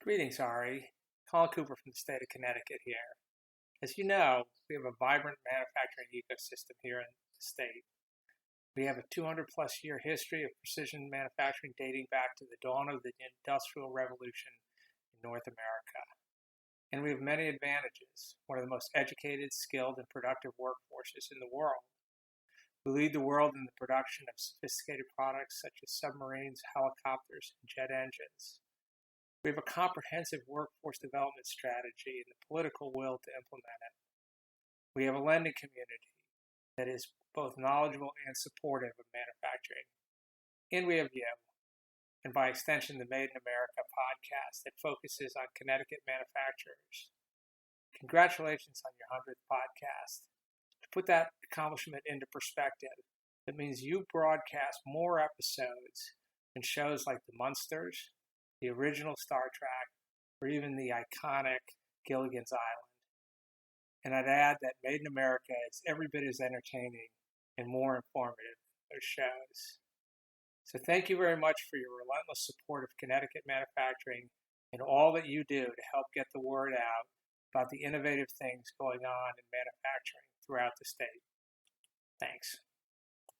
Greetings, Ari. Colin Cooper from the state of Connecticut here. As you know, we have a vibrant manufacturing ecosystem here in the state. We have a 200 plus year history of precision manufacturing dating back to the dawn of the Industrial Revolution in North America. And we have many advantages, one of the most educated, skilled, and productive workforces in the world. We lead the world in the production of sophisticated products such as submarines, helicopters, and jet engines. We have a comprehensive workforce development strategy and the political will to implement it. We have a lending community that is both knowledgeable and supportive of manufacturing. And we have you, and by extension, the Made in America podcast that focuses on Connecticut manufacturers. Congratulations on your 100th podcast. To put that accomplishment into perspective, it means you broadcast more episodes than shows like The Munsters, the original Star Trek, or even the iconic Gilligan's Island. And I'd add that Made in America is every bit as entertaining and more informative than those shows. So thank you very much for your relentless support of Connecticut manufacturing and all that you do to help get the word out about the innovative things going on in manufacturing throughout the state. Thanks.